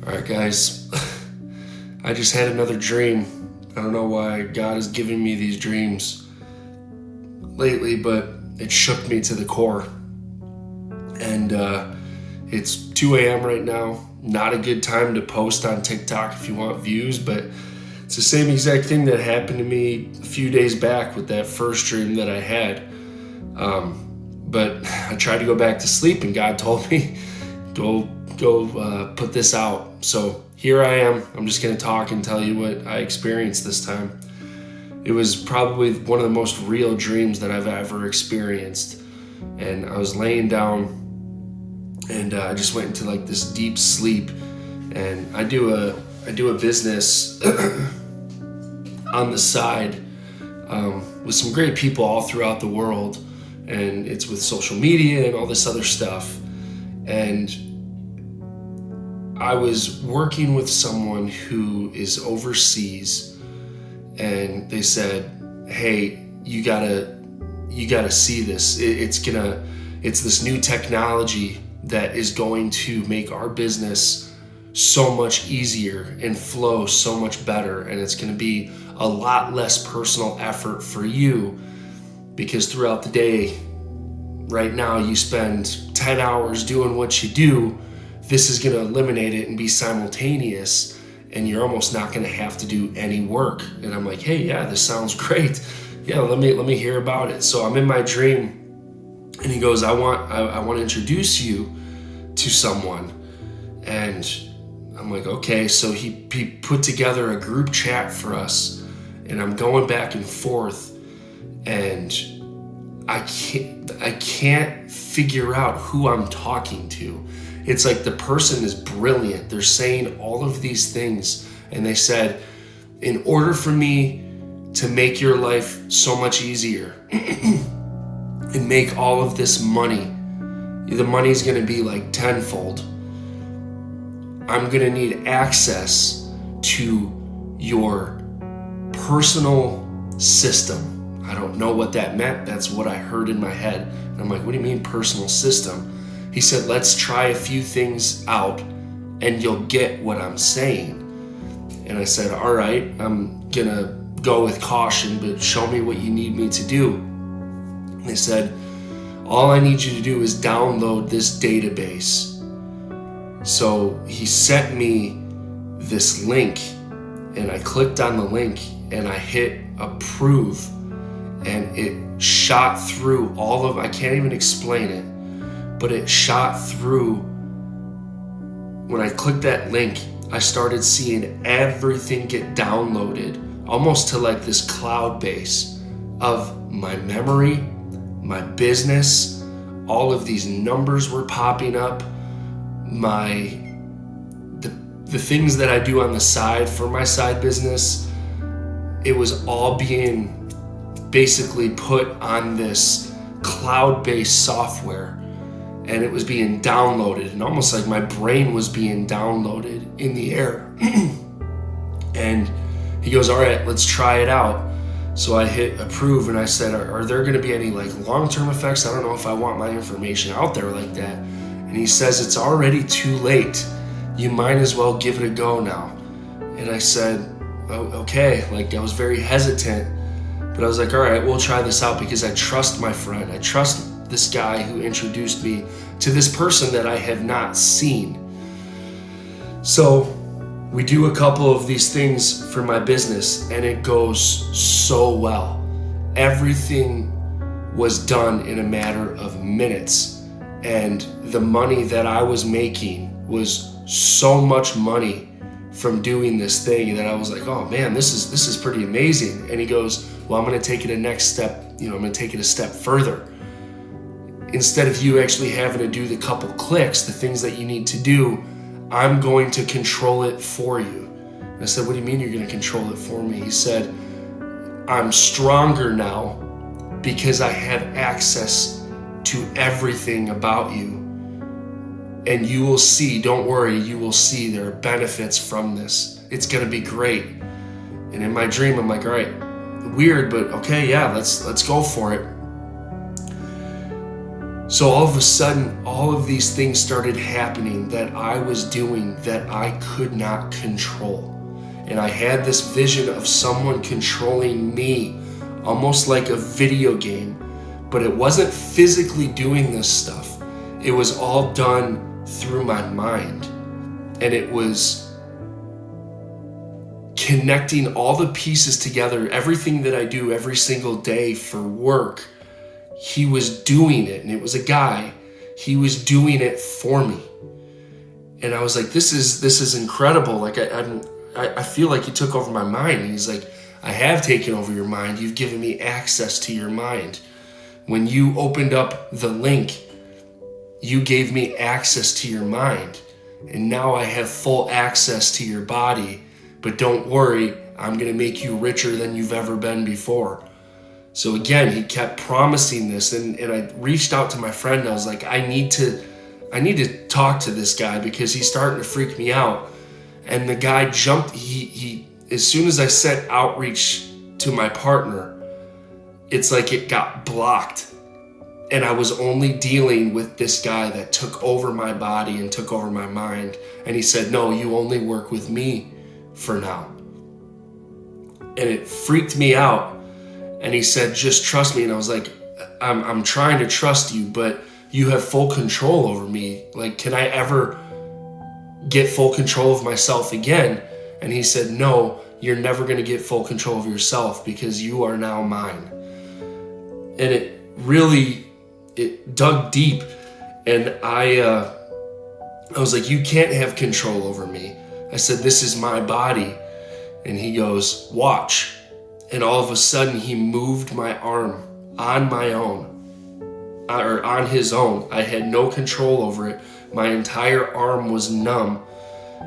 All right, guys. I just had another dream. I don't know why God is giving me these dreams lately, but it shook me to the core. And it's 2 a.m. right now. Not a good time to post on TikTok if you want views, but it's the same exact thing that happened to me a few days back with that first dream that I had. But I tried to go back to sleep, and God told me, go put this out. So here I am. I'm just going to talk and tell you what I experienced this time. It was probably one of the most real dreams that I've ever experienced. And I was laying down, and I just went into like this deep sleep. And I do a business on the side with some great people all throughout the world, and it's with social media and all this other stuff. And I was working with someone who is overseas, and they said, "Hey, you gotta see this. It's this new technology that is going to make our business so much easier and flow so much better, and it's going to be a lot less personal effort for you, because throughout the day right now you spend 10 hours doing what you do. This is going to eliminate it and be simultaneous, and you're almost not going to have to do any work." And I'm like, "Hey, yeah, this sounds great. Yeah, let me hear about it." So I'm in my dream, and he goes, I want to introduce you to someone. And I'm like, okay. So he put together a group chat for us, and I'm going back and forth, and I can't figure out who I'm talking to. It's like the person is brilliant. They're saying all of these things, and they said, in order for me to make your life so much easier and make all of this money, the money's going to be like tenfold. I'm going to need access to your personal system. I don't know what that meant. That's what I heard in my head. And I'm like, what do you mean personal system? He said, let's try a few things out and you'll get what I'm saying. And I said, all right, I'm going to go with caution, but show me what you need me to do. And they said, all I need you to do is download this database. So he sent me this link, and I clicked on the link and I hit approve, and it shot through all of, I can't even explain it, but it shot through. When I clicked that link, I started seeing everything get downloaded, almost to like this cloud base of my memory, my business. All of these numbers were popping up. The things that I do on the side for my side business, it was all being basically put on this cloud-based software, and it was being downloaded, and almost like my brain was being downloaded in the air. And he goes, all right, let's try it out. So I hit approve, and I said, are there going to be any like long-term effects? I don't know if I want my information out there like that. And he says, it's already too late. You might as well give it a go now. And I said, oh, okay. Like, I was very hesitant, but I was like, all right, we'll try this out, because I trust my friend. I trust this guy who introduced me to this person that I have not seen. So we do a couple of these things for my business, and it goes so well. Everything was done in a matter of minutes, and the money that I was making was so much money from doing this thing that I was like, oh man, this is pretty amazing. And he goes, well, I'm going to take it a next step. I'm going to take it a step further. Instead of you actually having to do the couple clicks, the things that you need to do, I'm going to control it for you. And I said, what do you mean you're going to control it for me? He said, I'm stronger now because I have access to everything about you. And you will see, don't worry, you will see there are benefits from this. It's going to be great. And in my dream, I'm like, all right, weird, but okay, yeah, let's go for it. So all of a sudden, all of these things started happening that I was doing that I could not control. And I had this vision of someone controlling me, almost like a video game, but it wasn't physically doing this stuff. It was all done through my mind. And it was connecting all the pieces together, everything that I do every single day for work. He was doing it, and it was a guy. He was doing it for me. And I was like, this is incredible. Like I feel like he took over my mind. And he's like, I have taken over your mind. You've given me access to your mind. When you opened up the link, you gave me access to your mind. And now I have full access to your body. But don't worry, I'm going to make you richer than you've ever been before. So again, he kept promising this, and I reached out to my friend. And I was like, I need to talk to this guy because he's starting to freak me out. And the guy jumped. He as soon as I sent outreach to my partner, it's like it got blocked, and I was only dealing with this guy that took over my body and took over my mind. And he said, "No, you only work with me for now." And it freaked me out. And he said, "Just trust me." And I was like, I'm trying to trust you, but you have full control over me. Like, can I ever get full control of myself again? And he said, "No, you're never going to get full control of yourself because you are now mine." And it dug deep. And I was like, "You can't have control over me." I said, "This is my body." And he goes, "Watch." And all of a sudden, he moved my arm on my own, or on his own. I had no control over it. My entire arm was numb,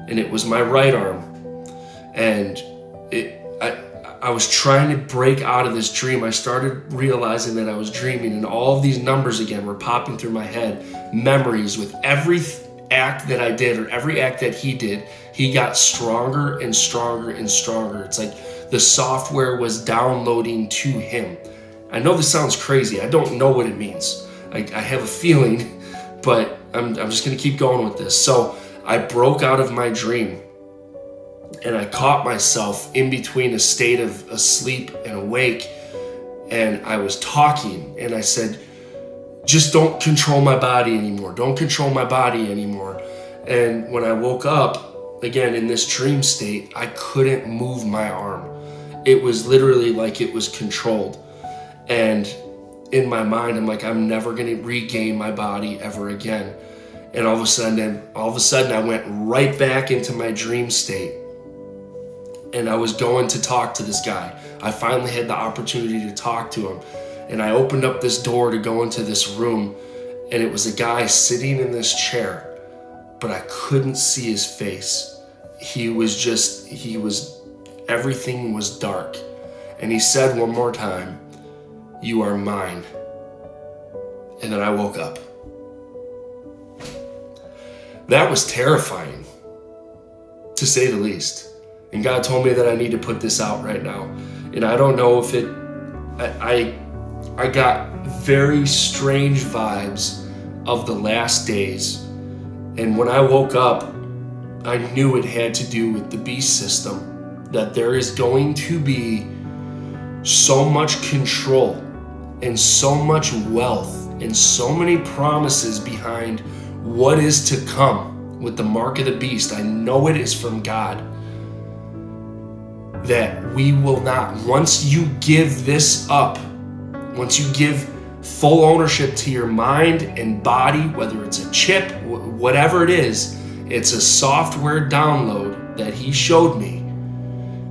and it was my right arm. And I was trying to break out of this dream. I started realizing that I was dreaming, and all of these numbers again were popping through my head. Memories with every act that I did, or every act that he did, he got stronger and stronger and stronger. It's like the software was downloading to him. I know this sounds crazy. I don't know what it means. I have a feeling, but I'm just going to keep going with this. So I broke out of my dream, and I caught myself in between a state of asleep and awake, and I was talking, and I said, "Just don't control my body anymore. Don't control my body anymore." And when I woke up, again, in this dream state, I couldn't move my arm. It was literally like it was controlled. And in my mind, I'm like, I'm never going to regain my body ever again. And all of a sudden, I went right back into my dream state. And I was going to talk to this guy. I finally had the opportunity to talk to him. And I opened up this door to go into this room, and it was a guy sitting in this chair, but I couldn't see his face. Everything was dark. And he said one more time, "You are mine." And then I woke up. That was terrifying, to say the least. And God told me that I need to put this out right now. And I don't know if I got very strange vibes of the last days. And when I woke up, I knew it had to do with the beast system, that there is going to be so much control and so much wealth and so many promises behind what is to come with the mark of the beast. I know it is from God. That we will not, once you give this up, once you give full ownership to your mind and body, whether it's a chip, whatever it is, it's a software download that he showed me,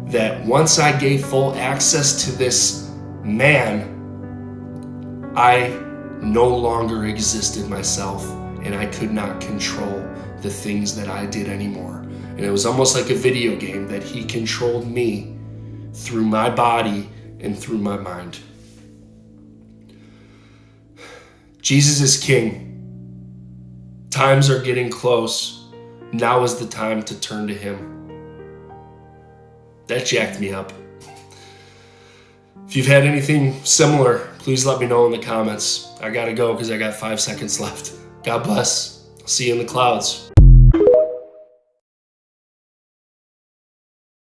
that once I gave full access to this man, I no longer existed myself, and I could not control the things that I did anymore. And it was almost like a video game, that he controlled me through my body and through my mind. Jesus is King. Times are getting close. Now is the time to turn to him. That jacked me up. If you've had anything similar, please let me know in the comments. I gotta go because I got 5 seconds left. God bless. I'll see you in the clouds.